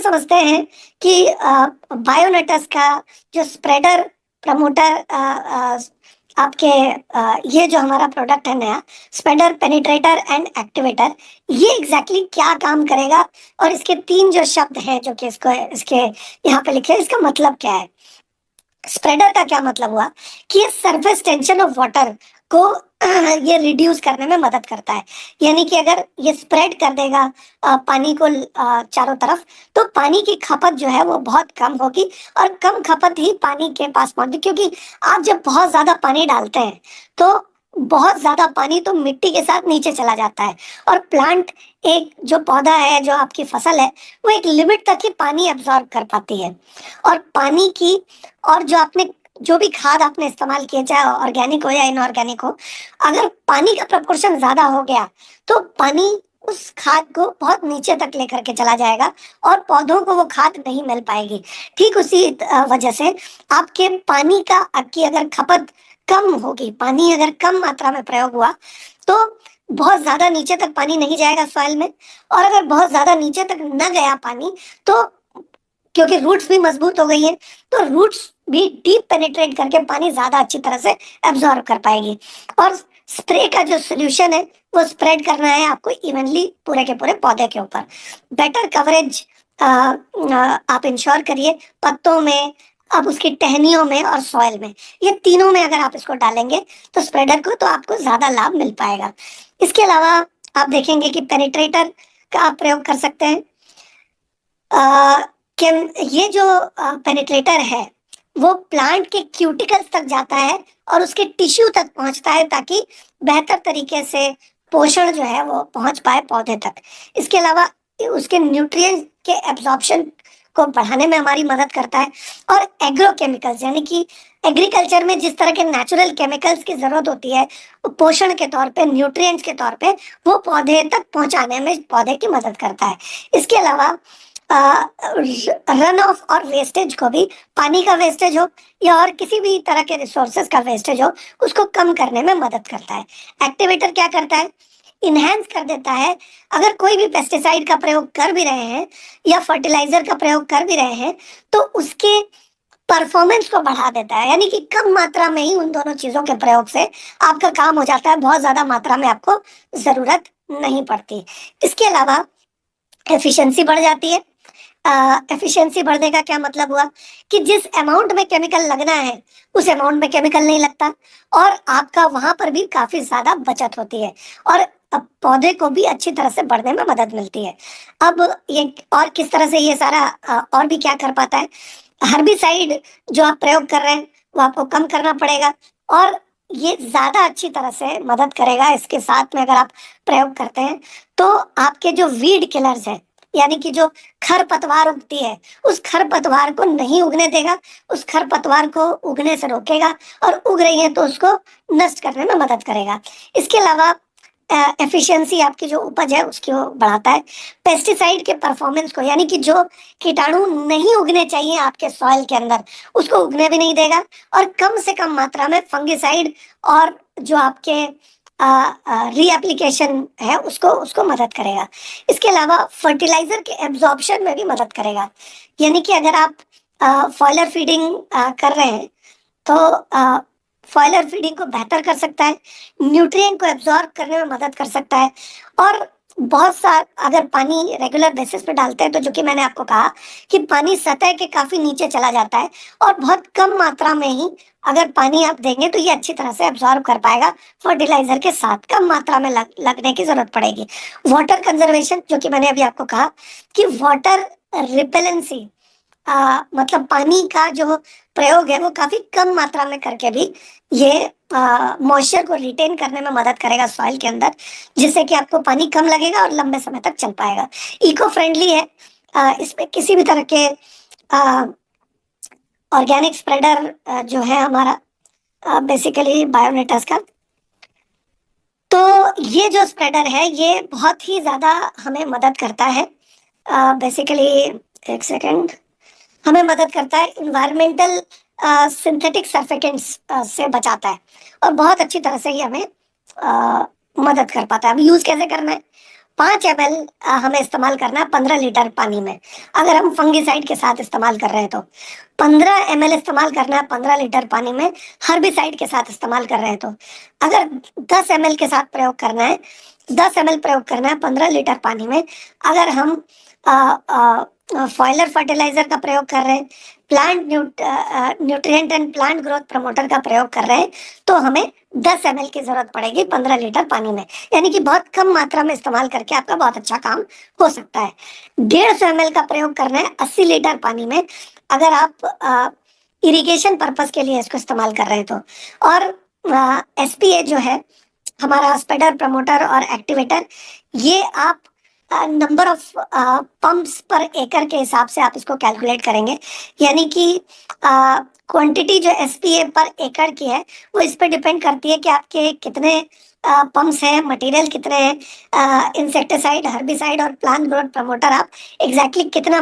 समझते हैं कि बायोनेटस का जो स्प्रेडर प्रमोटर आपके ये जो हमारा प्रोडक्ट है नया स्प्रेडर पेनिट्रेटर एंड एक्टिवेटर, ये एग्जैक्टली क्या काम करेगा और इसके तीन जो शब्द हैं जो कि इसको इसके यहाँ पे लिखे हैं, इसका मतलब क्या है। स्प्रेडर का क्या मतलब हुआ कि ये सरफेस टेंशन ऑफ वाटर को ये रिड्यूस करने में मदद करता है। यानी कि अगर ये स्प्रेड कर देगा पानी को चारों तरफ, तो पानी की खपत जो है वो बहुत कम होगी और कम खपत ही पानी के पास पहुंचती, क्योंकि आप जब बहुत ज्यादा पानी डालते हैं तो बहुत ज्यादा पानी तो मिट्टी के साथ नीचे चला जाता है और प्लांट, एक जो पौधा है, जो आपकी फसल है, वो एक लिमिट तक ही पानी एब्जॉर्ब कर पाती है। और पानी की और जो आपने जो भी खाद आपने इस्तेमाल किया, चाहे ऑर्गेनिक हो या इनऑर्गेनिक हो, अगर पानी का प्रपोर्शन ज्यादा हो गया तो पानी उस खाद को बहुत नीचे तक लेकर के चला जाएगा और पौधों को वो खाद नहीं मिल पाएगी। ठीक उसी वजह से आपके पानी का की अगर खपत कम होगी, पानी अगर कम मात्रा में प्रयोग हुआ, तो बहुत ज्यादा नीचे तक पानी नहीं जाएगा सॉइल में। और अगर बहुत ज्यादा नीचे तक न गया पानी, तो क्योंकि रूट्स भी मजबूत हो गई हैं, तो रूट्स भी डीप पेनिट्रेट करके पानी ज्यादा अच्छी तरह से एब्जॉर्ब कर पाएगी। और स्प्रे का जो सोल्यूशन है वो स्प्रेड करना है आपको इवनली पूरे के पूरे पौधे के ऊपर। बेटर कवरेज आप इंश्योर करिए पत्तों में, अब उसकी टहनियों में और सॉइल में, ये तीनों में अगर आप इसको डालेंगे तो स्प्रेडर को, तो आपको ज्यादा लाभ मिल पाएगा। इसके अलावा आप देखेंगे कि पेनिट्रेटर का आप प्रयोग कर सकते हैं। कि ये जो पेनिट्रेटर है वो प्लांट के क्यूटिकल्स तक जाता है और उसके टिश्यू तक पहुंचता है, ताकि बेहतर तरीके से पोषण जो है वो पहुंच पाए पौधे तक। इसके अलावा उसके न्यूट्रिएंट के एब्जॉर्प्शन को बढ़ाने में हमारी मदद करता है। और एग्रोकेमिकल्स, यानी कि एग्रीकल्चर में जिस तरह के नेचुरल केमिकल्स की जरूरत होती है पोषण के तौर पे, न्यूट्रिएंट्स के तौर पे, वो पौधे तक पहुंचाने में पौधे की मदद करता है। इसके अलावा रन ऑफ और वेस्टेज को भी, पानी का वेस्टेज हो या और किसी भी तरह के रिसोर्सेज का वेस्टेज हो, उसको कम करने में मदद करता है। एक्टिवेटर क्या करता है? इनहेंस कर देता है। अगर कोई भी पेस्टिसाइड का प्रयोग कर भी रहे हैं या फर्टिलाइजर का प्रयोग कर भी रहे हैं, तो उसके परफॉर्मेंस को बढ़ा देता है। यानी कि कम मात्रा में ही उन दोनों चीजों के प्रयोग से आपका काम हो जाता है, बहुत ज्यादा मात्रा में आपको जरूरत नहीं पड़ती। इसके अलावा एफिशिएंसी बढ़ जाती है। एफिशिएंसी बढ़ने का क्या मतलब हुआ कि जिस अमाउंट में केमिकल लगना है उस अमाउंट में केमिकल नहीं लगता और आपका वहां पर भी काफी ज्यादा बचत होती है और अब पौधे को भी अच्छी तरह से बढ़ने में मदद मिलती है। अब ये और किस तरह से ये सारा और भी क्या कर पाता है? हर्बिसाइड जो आप प्रयोग कर रहे हैं वो आपको कम करना पड़ेगा और ये ज्यादा अच्छी तरह से मदद करेगा। इसके साथ में अगर आप प्रयोग करते हैं तो आपके जो वीड किलर्स है, यानी कि जो खरपतवार उगती है, उस खरपतवार को नहीं उगने देगा, उस खरपतवार को उगने से रोकेगा और उग रही है तो उसको नष्ट करने में मदद करेगा। इसके अलावा एफिशिएंसी, आपकी जो उपज है उसकी वो बढ़ाता है। पेस्टिसाइड के परफॉर्मेंस को, यानी कि जो कीटाणु नहीं उगने चाहिए आपके सॉइल के अंदर, उसको उगने भी नहीं देगा और कम से कम मात्रा में फंगिसाइड और जो आपके रीएप्लीकेशन है उसको उसको मदद करेगा। इसके अलावा फर्टिलाइजर के एब्जॉर्प्शन में भी मदद करेगा। यानी कि अगर आप फॉयलर फीडिंग कर रहे हैं तो फॉयलर फीडिंग को बेहतर कर सकता है, न्यूट्रिएंट को एब्जॉर्ब करने में मदद कर सकता है। और बहुत सा अगर पानी रेगुलर बेसिस पे डालते हैं तो, जो कि मैंने आपको कहा कि पानी सतह के काफी नीचे चला जाता है और बहुत कम मात्रा में ही अगर पानी आप देंगे तो ये अच्छी तरह से एब्जॉर्ब कर पाएगा फर्टिलाइजर के साथ। कम मात्रा में लगने की जरूरत पड़ेगी। वाटर कंजर्वेशन, जो कि मैंने अभी आपको कहा कि वाटर रिपेलेंसी, मतलब पानी का जो प्रयोग है वो काफी कम मात्रा में करके भी ये मॉइस्चर को रिटेन करने में मदद करेगा सॉइल के अंदर, जिससे कि आपको पानी कम लगेगा और लंबे समय तक चल पाएगा। इको फ्रेंडली है। इसमें किसी भी तरह के ऑर्गेनिक स्प्रेडर जो है हमारा बेसिकली बायोनेटस का, तो ये जो स्प्रेडर है ये बहुत ही ज्यादा हमें मदद करता है। बेसिकली एक सेकेंड, हमें मदद करता है इन्वायरमेंटल सिंथेटिक सर्फेकेंट्स से बचाता है और बहुत अच्छी तरह से ये हमें मदद कर पाता है। अब यूज कैसे करना है? 5 ml हमें इस्तेमाल करना है 15 लीटर पानी में। अगर हम फंगिसाइड के साथ इस्तेमाल कर रहे हैं तो 15 ml इस्तेमाल करना है 15 लीटर पानी में, हर्बिसाइड के साथ इस्तेमाल कर रहे हैं तो। अगर 10 ml के साथ प्रयोग करना है, 10 ml प्रयोग करना है 15 लीटर पानी में। अगर हम फॉयलर फर्टिलाइजर का प्रयोग कर रहे हैं, plant nutrient and plant growth promoter का प्रयोग कर रहे हैं, तो हमें 10 ml की जरूरत पड़ेगी 15 लीटर पानी में। यानी कि बहुत कम मात्रा में इस्तेमाल करके आपका बहुत अच्छा काम हो सकता है। 150 ml का प्रयोग करना है 80 लीटर पानी में, अगर आप इरिगेशन पर्पस के लिए इसको इस्तेमाल कर रहे हैं तो। और एसपीए जो है हमारा, स्प्रेडर प्रमोटर और एक्टिवेटर, ये आप नंबर ऑफ पंप्स पर एकड़ के हिसाब से आप इसको कैलकुलेट करेंगे। यानी कि क्वांटिटी जो एसपीए पर एकड़ की है वो इस पर डिपेंड करती है कि आपके कितने पंप्स हैं, मटेरियल कितने हैं, इंसेक्टिसाइड, हर्बिसाइड और प्लांट ग्रोथ प्रमोटर आप एग्जैक्टली कितना